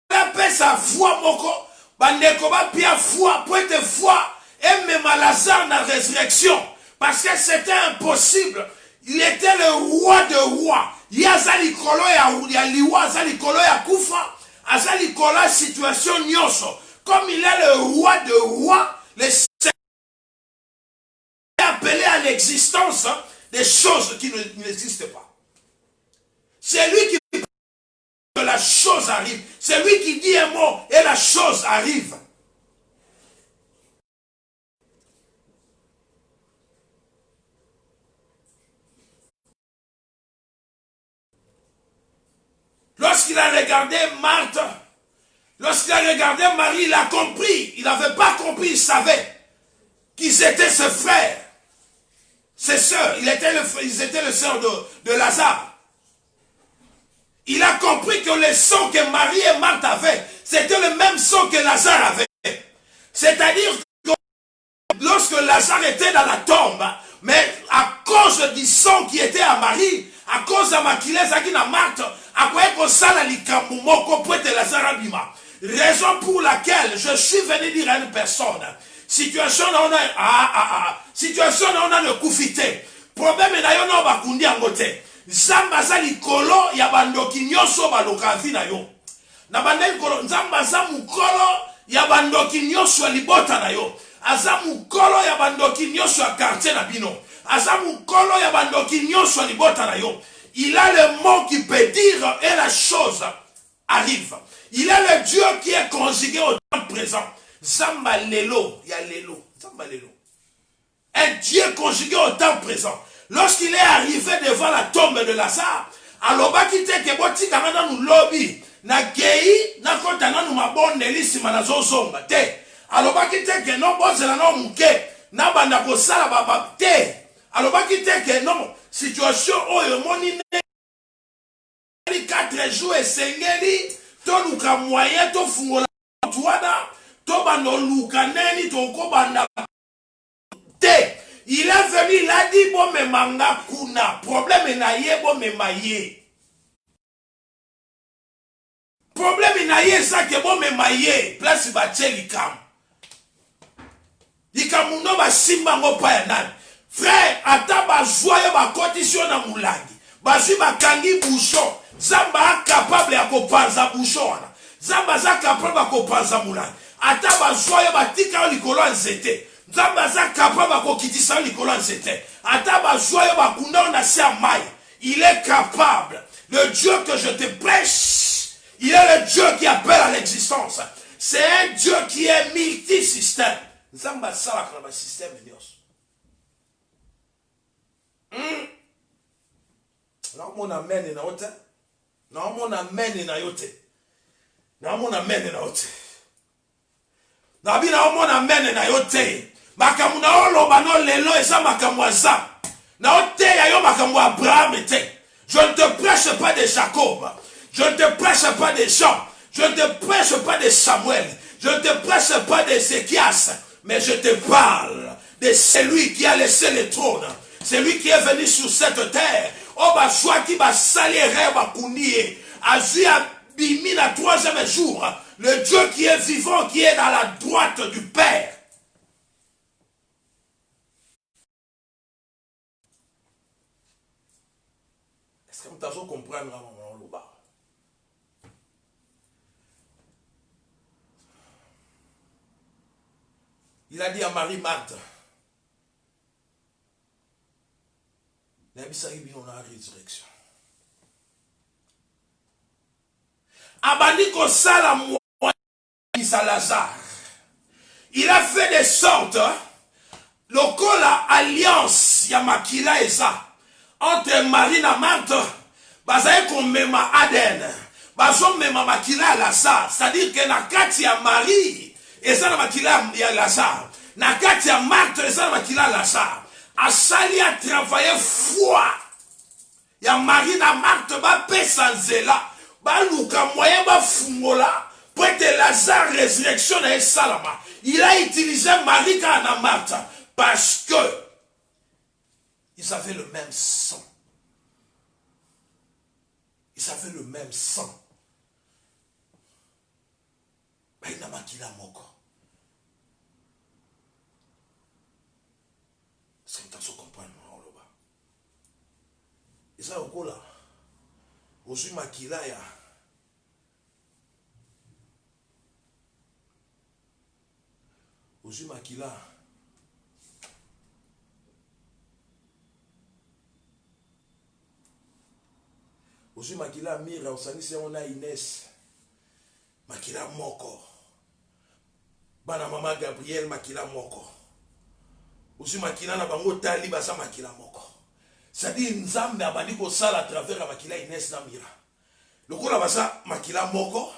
La Pesa foi moko, bandeko ba pia foi pour être foi. Et même Lazare dans la résurrection. Parce que c'était impossible. Il était le roi de rois. Il y a Zalikolo ya liwa, Zalikolo ya kufa. Zalikolo ya situation nyoso. Comme il est le roi de rois, les appelé à l'existence des choses qui n'existent pas. C'est lui qui dit que la chose arrive. C'est lui qui dit un mot et la chose arrive. Lorsqu'il a regardé Marthe, lorsqu'il a regardé Marie, il a compris. Il n'avait pas compris, il savait qu'ils étaient ses frères, ses sœurs. Ils étaient les sœurs de Lazare. Il a compris que le sang que Marie et Marthe avaient, c'était le même sang que Lazare avait. C'est-à-dire que lorsque Lazare était dans la tombe, mais à cause du sang qui était à Marie, à cause de Makilez qui na Marthe, à quoi que ça la likamumoko pour être Lazare abima. Raison pour laquelle je suis venu dire à une personne, situation on a situation on a le koufité. Problème na yo na bakundi angote. Nzamba za likolo ya bandoki nyoso baloka vi na yo. Na banda likolo nzamba za mukolo ya bandoki nyoso libota na yo. Aza mukolo ya bandoki nyoso ya quartier na bino. Aza mukolo ya bandoki nyoso libota na yo. Il a le mot qui peut dire et la chose arrive. Il a le Dieu qui est conjugué au temps présent. Zamba lelo, ya lelo, zamba lelo. Un Dieu conjugué au temps présent. Lorsqu'il est arrivé devant la tombe de Lazare, aloba kite ke botika na nu lobby na gei na kota na nu maboneli sima na zozonga te. Aloba kite ke no bozela no muke na banda ko sala baba te. Aloba kite ke no situation oyo moni ne 4 jours esengeli to luka moyen to fungola tuana to bando luka neni to ko banda te. Il est venu, il a dit, bon, mais manga kuna, problème na ye, bon, mais maye. Problème na ye, ça que bon, mais maye, place bache likam. Likam no ba simba ngo pa ya nani. Frère, ata ba joye ba condition na mulangi. Ba zui ba kangi bouchon. Zamba capable ya kopanza bouchon wana. Zamba za capable ya kopanza mulangi. Ata ba joye ba tika likolo nzete. Zamba za capable ko kitisa likolo nzete. Ata ba joye ba kunda na sia mai. Il est capable. Le Dieu que je te prêche, il est le Dieu qui appelle à l'existence. C'est un Dieu qui est multisystème. Zamba sala kwa système nyos. Na mona mene na yote. Na mona mene na yote. Na mona mene na yote. Na bina mona mene na yote. Makamuna oloba no lelo esa makamwaza. Na yote ya yo makamwa Abraham était. Je ne te prêche pas de Jacob. Je ne te prêche pas de Jean. Je ne te prêche pas de Samuel. Je ne te prêche pas de Ézéchias. Mais je te parle de celui qui a laissé le trône. Celui qui est venu sur cette terre. Oh bah soit qui va salir va kundier. Azu a bimi la 3e jour. Le Dieu qui est vivant, qui est dans la droite du Père. Est-ce que vous avez compris à moment là-bas? Il a dit à Marie-Marthe, on a la résurrection. Abandi ko sala à Lazare. Il a fait de sorte, le la alliance ya makila eza entre Marie et Marthe, bazaye ko mema Aden, bazo mema makila Lazare, c'est-à-dire que na kati ya Marie eza na makila ya Lazare, na kati ya Marthe eza na makila Lazare. Asali a travaillé foi. Ya Marie na Marthe ba pesa nzela. Ba luka moyen ba fungola. Pour être Lazare résurrection na salama. Il a utilisé Marie na Marthe. Parce que ils avaient le même sang. Ils avaient le même sang. Ba ina makila moko. C'est que tu comprends là. Et ça au là. Aujourd'hui makila ya. Aujourd'hui makila. Aujourd'hui makila mira osani se on a Inès. Makila moko. Bana mama Gabriel makila moko. Aussi makila na bango tali basa makila moko. C'est-à-dire nzambe abandi ko sala à travers la makila Inès na mira. lokola baza makila moko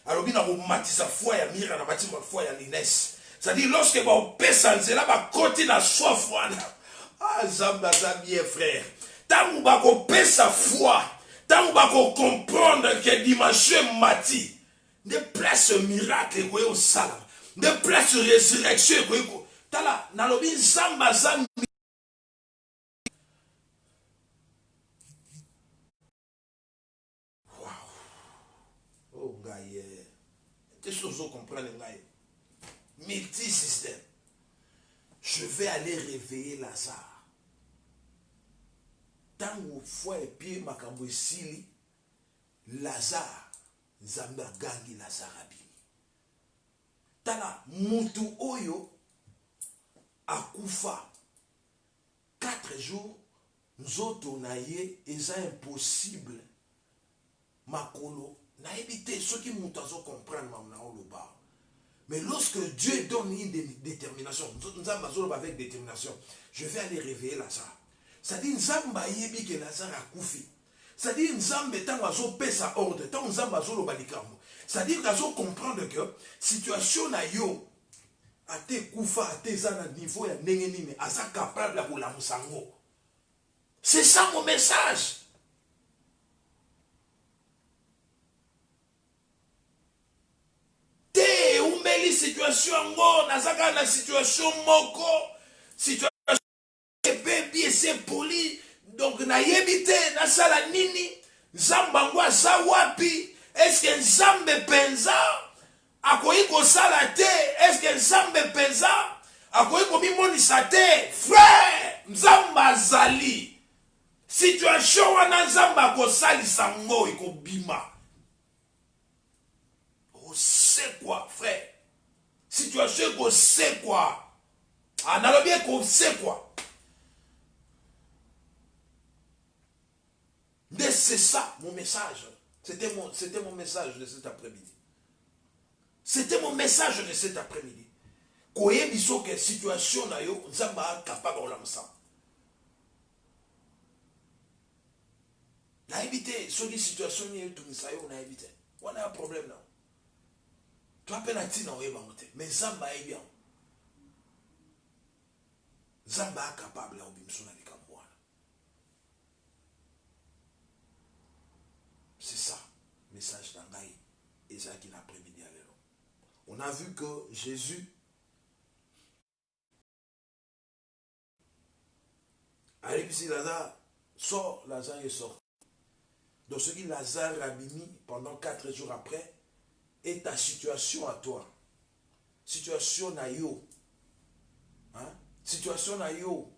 alobi na komatisa foi ya mira na batima foi ya Inès. C'est-à-dire lorsque ba opesa nzela ba koti na soif wana. Ah Nzambe aza bien frère. Tangu ba kopesa foi, tangu ba ko comprendre que dimanche mati de place miracle ko yo sala. De place résurrection ko yo. Tala nalobi Nzambe aza des choses à comprendre. Multi-système. Je vais aller réveiller Lazare. Tant que foi et pied makambo sili, Lazare, Nzambe gangi Lazare abimi. Tala mutu oyo akufa 4 jours, nzoto na ye eza impossible makolo. Na évité ceux qui m'ont comprendre mais lorsque Dieu donne une détermination, nous avons avec détermination, je vais aller réveiller Lazare. C'est-à-dire Nzamba yebi que Lazare a koufi. C'est-à-dire Nzamba tant azo pesa ordre, tant Nzamba azo lo balikamo. C'est-à-dire qu'azo comprendre que situation na yo a te koufa a te zana niveau ya ndenge nini asa capable la kola musango. C'est ça mon message. Situation ngo nazaka na situation moko situation baby c'est poli donc na yebite na sala nini Nzamba ngwa sa wapi est-ce que Nzambe penza akoyi ko sala te est-ce que Nzambe penza akoyi ko bimonisa te frère Nzamba zali situation wana Nzamba ko salisa ngo iko bima oh c'est quoi frère. Situation qu'on sait quoi. Analogie qu'on sait quoi. Mais c'est ça mon message. C'était mon message de cet après-midi. C'était mon message de cet après-midi. Koye biso que situation na yo Nzamba capable la msa. Na éviter ce qui situation ni tout ça yo na éviter. On a un problème là. Tu appelles à Tina Oyebangote, mais Nzamba est bien. Nzamba est capable de faire des Kamboana. C'est ça, message d'Angaï et Zaki l'après-midi à l'élo. On a vu que Jésus arrive ici, Lazare sort, Lazare est sorti. Donc ce qui Lazare a mis pendant 4 jours après, et ta situation à toi. Situation na yo. Hein? Situation na yo.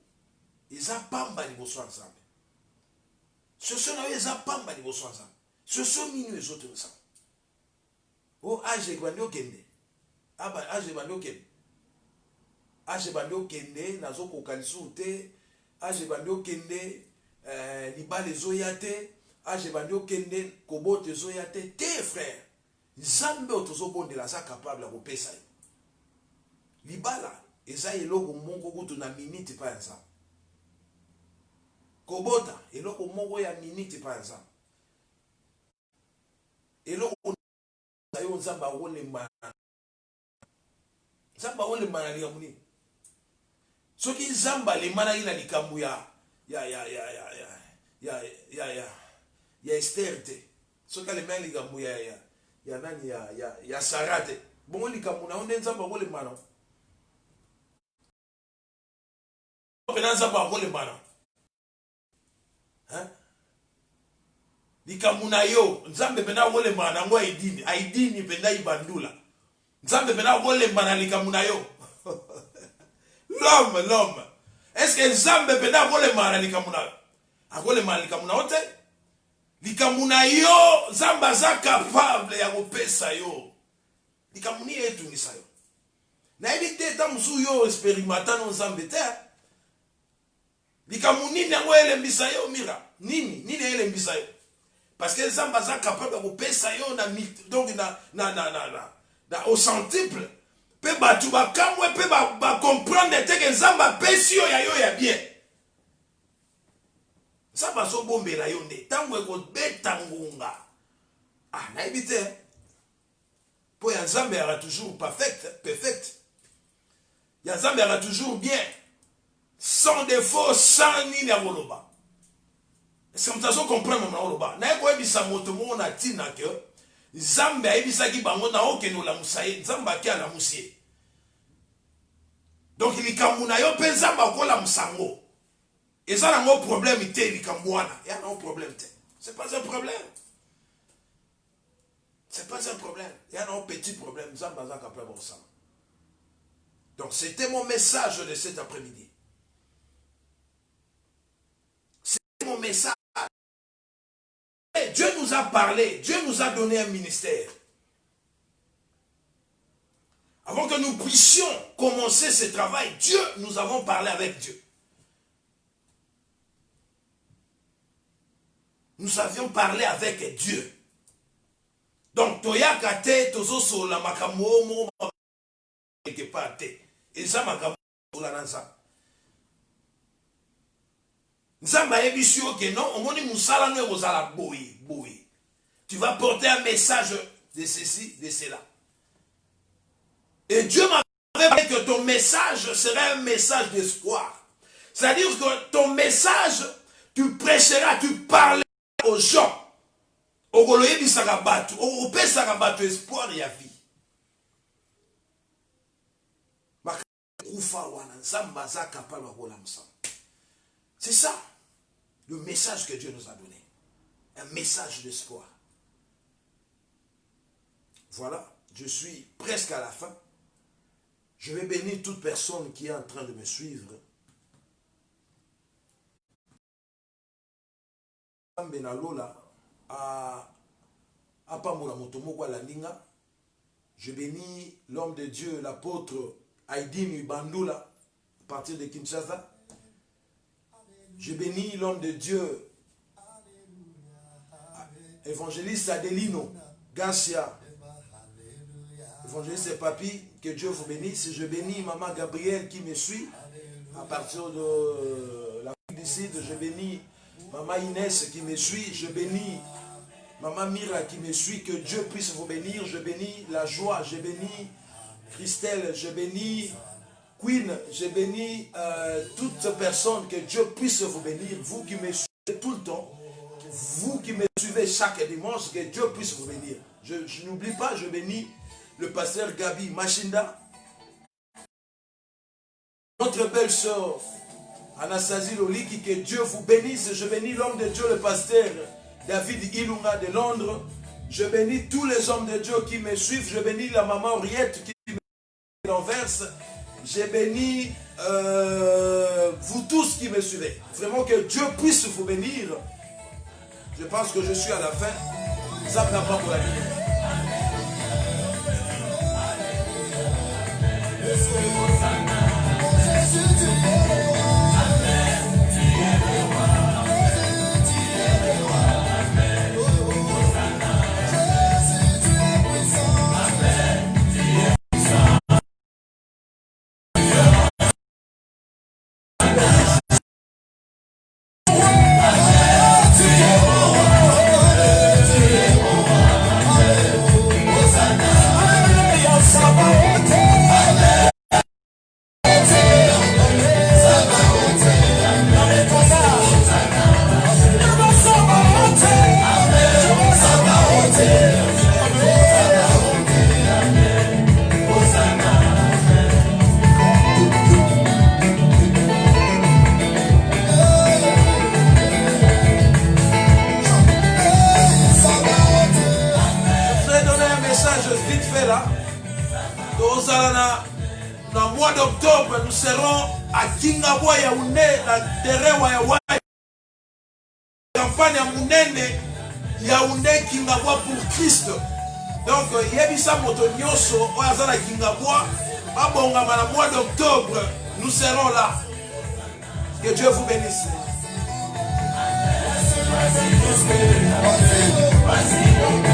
Ils a pamba ni bosso ensemble. Situation na yo, ils a pamba ni bosso ensemble. Ce sont minuit les autres ensemble. Oh, age bando kende. Aba age bando kende. Age bando kende nazo kokalisu te. Age bando kende libale zoyate. Age bando kende kobote zoyate te frère. Nzambe otozobonde la sa capable ko pesa. Libala eza eloko mongo kutu na minute pa nza. Kobota eloko mongo ya minute pa nza. Eloko yo Nzamba wole mana. Nzamba wole mana likambu ni. Soki Nzamba le mana ina likambu ya Esterte. Soki le mana likambu ya nani ya Sarate. Bongo likambu na onde Nzamba wole mana. Pena Nzamba wole mana. Hein? Likambu na yo Nzambe pena wole mana ngo aidini pena ibandula. Nzambe pena wole mana likambu na yo. L'homme. Est-ce que Nzambe pena wole mana likambu na yo? Akole mana likambu na ote? Likambu na yo Nzamba za capable ya kopesa yo. Likambu ni etu ngisa yo. Na ebite ta musu yo experimentano Nzambe te. Likambu nini yango elembisa yo mira? Nini elembisa yo? Parce que Nzamba za capable de pesa yo na donc na au centuple. Pe batu ba kamwe pe ba comprendre te que Nzamba pesi yo ya bien. Nzamba so bombela yo nde tango ko betangunga. Ah, n'a évité. Pour Yanzambe, il y aura toujours perfect. Yanzambe, il y aura toujours bien. Sans défaut, sans ni la roloba. C'est comme ça qu'on comprend mon roloba. N'a pas eu sa moto, mon atina que Zambe a eu sa qui bango na oke no la moussaye, Zamba qui a la moussier. Donc il y a un yo pe Zamba ko la moussango. Et ça n'a pas de problème, il y a un problème. C'est pas un problème. C'est pas un problème. Il y a un petit problème. Donc c'était mon message de cet après-midi. C'était mon message. Et Dieu nous a parlé. Dieu nous a donné un ministère. Avant que nous puissions commencer ce travail, Dieu, nous avons parlé avec Dieu. Nous avions parlé avec Dieu. Donc, toya kate tozo so la makamo mo quelque part te. Et ça makamo la nansa. Nzamba ebisio que non, on moni musala no ezala boy. Tu vas porter un message de ceci, de cela. Et Dieu m'avait dit que ton message serait un message d'espoir. C'est-à-dire que ton message, tu prêcheras, tu parleras aux gens. Espoir et vie. C'est ça le message que Dieu nous a donné. Un message d'espoir. Voilà, je suis presque à la fin. Je vais bénir toute personne qui est en train de me suivre. Je bénis l'homme de Dieu, l'apôtre Aïdine Bandula, à partir de Kinshasa. Je bénis l'homme de Dieu, évangéliste Adelino Garcia, évangéliste Papi, que Dieu vous bénisse. Je bénis maman Gabrielle qui me suit à partir de l'Afrique du Sud. Je bénis maman Inès qui me suit. Je bénis maman Mira qui me suit. Que Dieu puisse vous bénir. Je bénis la joie. Je bénis Christelle. Je bénis Queen. Je bénis toutes personnes. Que Dieu puisse vous bénir. Vous qui me suivez tout le temps. Vous qui me suivez chaque dimanche. Que Dieu puisse vous bénir. Je n'oublie pas, je bénis le pasteur Gabi Machinda. Notre belle sœur Anastasie Loliki, que Dieu vous bénisse. Je bénis l'homme de Dieu, le pasteur David Ilunga de Londres. Je bénis tous les hommes de Dieu qui me suivent. Je bénis la maman Henriette qui me renverse. Je bénis vous tous qui me suivez. Vraiment que Dieu puisse vous bénir. Je pense que je suis à la fin. Ça n'a pas pour la vie. Dans le mois d'octobre, nous serons à Kingabwa Yaoundé, la Terewa Yaoundé. Campagne à Mounene, Yaoundé Kingabwa pour Christ. Donc, il y a bisa motonyoso, Oazana Kingabwa, Abongama, le mois d'octobre, nous serons là. Que Dieu vous bénisse. Vas-y,